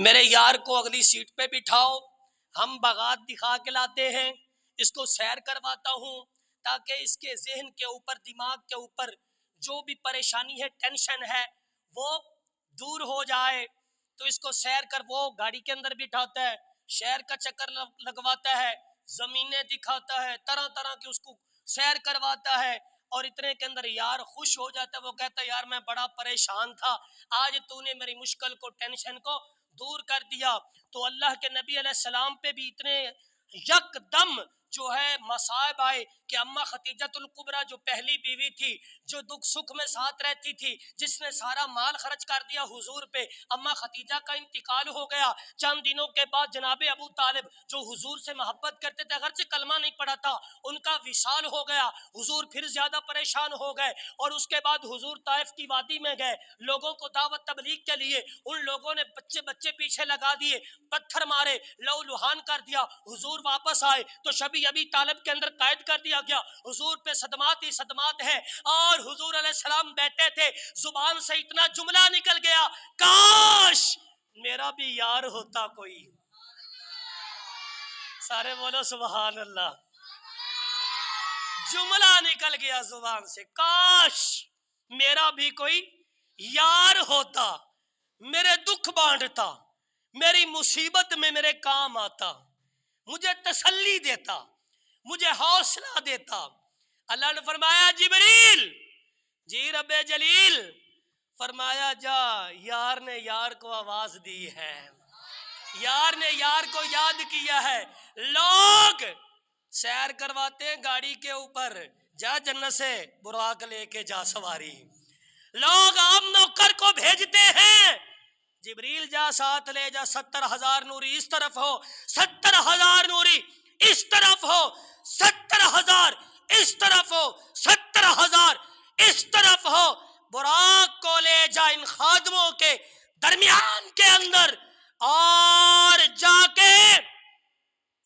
میرے یار کو اگلی سیٹ پہ بٹھاؤ، ہم بغات دکھا کے لاتے ہیں، اس کو سیر کرواتا ہوں تاکہ اس کے ذہن کے اوپر، دماغ کے اوپر جو بھی پریشانی ہے، ٹینشن ہے، وہ دور ہو جائے۔ تو اس کو سیر کر، وہ گاڑی کے اندر بٹھاتا ہے، شہر کا چکر لگواتا ہے، زمینیں دکھاتا ہے، طرح طرح کی اس کو سیر کرواتا ہے، اور اتنے کے اندر یار خوش ہو جاتا ہے۔ وہ کہتا ہے یار میں بڑا پریشان تھا، آج تو نے میری مشکل کو، ٹینشن کو دور کر دیا۔ تو اللہ کے نبی علیہ السلام پہ بھی اتنے یک دم جو ہے مصائب آئے کہ اماں خدیجۃ الکبریٰ جو پہلی بیوی تھی، جو دکھ سکھ میں ساتھ رہتی تھی، جس نے سارا مال خرچ کر دیا حضور پہ، اماں خدیجہ کا انتقال ہو گیا۔ چند دنوں کے بعد جناب ابو طالب جو حضور سے محبت کرتے تھے، اگرچہ کلمہ نہیں پڑھا تھا، ان کا وصال ہو گیا۔ حضور پھر زیادہ پریشان ہو گئے، اور اس کے بعد حضور طائف کی وادی میں گئے لوگوں کو دعوت تبلیغ کے لیے۔ ان لوگوں نے بچے پیچھے لگا دیے، پتھر مارے، لہو لہان کر دیا۔ حضور واپس آئے تو شبی ابی طالب کے اندر قید کر دیا گیا۔ حضور پہ صدمات ہی صدمات ہیں، اور حضور علیہ السلام بیٹھے تھے، زبان سے اتنا جملہ نکل گیا، کاش میرا بھی یار ہوتا کوئی۔ سارے بولو سبحان اللہ۔ جملہ نکل گیا زبان سے، کاش میرا بھی کوئی یار ہوتا، میرے دکھ بانٹتا، میری مصیبت میں میرے کام آتا، مجھے تسلی دیتا، مجھے حوصلہ دیتا۔ اللہ نے فرمایا جبریل، جی رب جلیل، فرمایا جا، یار نے یار کو آواز دی ہے، یار نے یار کو یاد کیا ہے۔ لوگ سیر کرواتے ہیں گاڑی کے اوپر، جا جنت سے براق لے کے جا سواری۔ لوگ عام نوکر کو بھیجتے ہیں، جبریل جا ساتھ لے جا، 70,000 نوری اس طرف ہو، 70,000 نوری اس طرف ہو، 70,000 اس طرف ہو، 70,000 اس طرف ہو، براق کو لے جا ان خادموں کے درمیان کے اندر، اور جا کے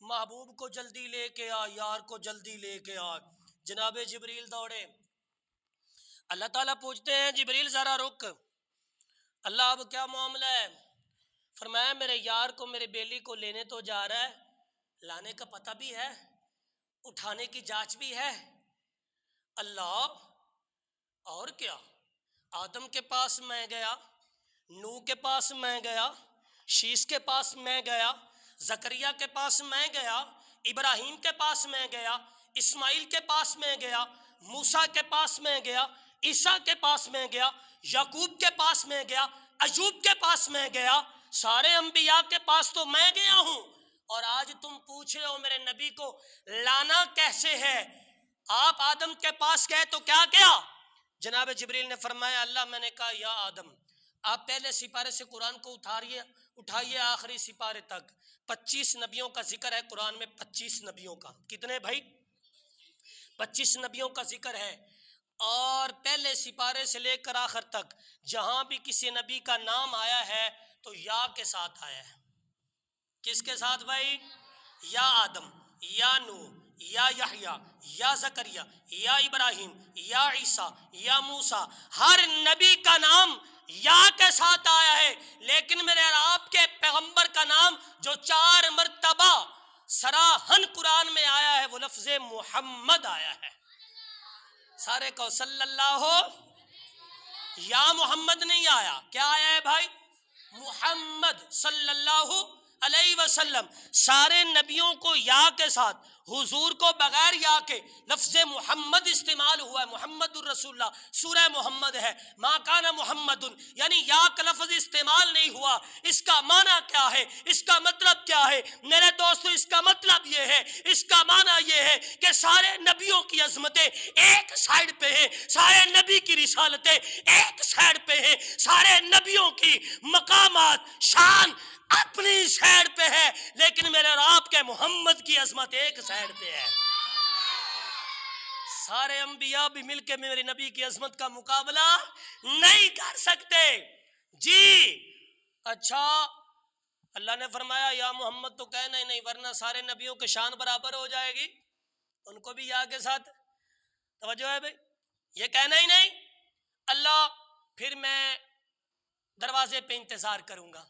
محبوب کو جلدی لے کے آ، یار کو جلدی لے کے آ۔ جناب جبریل دوڑے، اللہ تعالیٰ پوچھتے ہیں جبریل ذرا رک، اللہ اب کیا معاملہ ہے؟ فرمایا میرے یار کو، میرے بیلی کو لینے تو جا رہا ہے، لانے کا پتہ بھی ہے، اٹھانے کی جانچ بھی ہے۔ اللہ اور کیا؟ آدم کے پاس میں گیا، نوح کے پاس میں گیا، شیش کے پاس میں گیا، زکریا کے پاس میں گیا، ابراہیم کے پاس میں گیا، اسماعیل کے پاس میں گیا، موسیٰ کے پاس میں گیا، عیسیٰ کے پاس میں گیا، یعقوب کے پاس میں گیا، ایوب کے پاس میں گیا، سارے انبیاء کے پاس تو میں گیا ہوں، اور آج تم پوچھ رہے ہو میرے نبی کو لانا کیسے ہے؟ آپ آدم کے پاس گئے تو کیا کیا؟ جناب جبریل نے فرمایا اللہ میں نے کہا یا آدم، آپ پہلے سپارے سے قرآن کو اٹھائیے آخری سپارے تک، 25 نبیوں کا ذکر ہے قرآن میں، 25 نبیوں کا، کتنے بھائی؟ 25 نبیوں کا ذکر ہے، اور پہلے سپارے سے لے کر آخر تک جہاں بھی کسی نبی کا نام آیا ہے تو یا کے ساتھ آیا ہے۔ کس کے ساتھ بھائی؟ یا آدم، یا نوح، یا یحییٰ، یا زکریا، یا ابراہیم، یا عیسیٰ، یا موسیٰ، ہر نبی کا نام یا کے ساتھ آیا ہے، لیکن میرے اور آپ کے پیغمبر کا نام جو 4 مرتبہ صراحً قرآن میں آیا ہے وہ لفظ محمد آیا ہے۔ سارے کو صلی اللہ ہو، یا محمد نہیں آیا، کیا آیا ہے بھائی؟ محمد صلی اللہ علیہ وسلم۔ سارے نبیوں کو یا کے ساتھ، حضور کو بغیر یا کے لفظ محمد استعمال ہوا ہے، محمد الرسول اللہ، سورہ محمد ہے، ما کان محمد، یعنی یا کا لفظ استعمال نہیں ہوا۔ اس کا معنی کیا ہے؟ اس کا مطلب کیا ہے میرے دوستو؟ اس کا مطلب یہ ہے، اس کا معنی یہ ہے کہ سارے نبیوں کی عظمتیں ایک سائیڈ پہ ہیں، سارے نبی کی رسالتیں ایک سائیڈ پہ ہیں، سارے نبیوں کی مقامات، شان اپنی سائیڈ پہ ہے، لیکن میرے اور آپ کے محمد کی عظمت ایک سائیڈ پہ ہے۔ سارے انبیاء بھی مل کے میرے نبی کی عظمت کا مقابلہ نہیں کر سکتے۔ جی اچھا، اللہ نے فرمایا یا محمد تو کہنا ہی نہیں، ورنہ سارے نبیوں کے شان برابر ہو جائے گی، ان کو بھی یا کے ساتھ توجہ ہے بھائی، یہ کہنا ہی نہیں۔ اللہ پھر میں دروازے پہ انتظار کروں گا،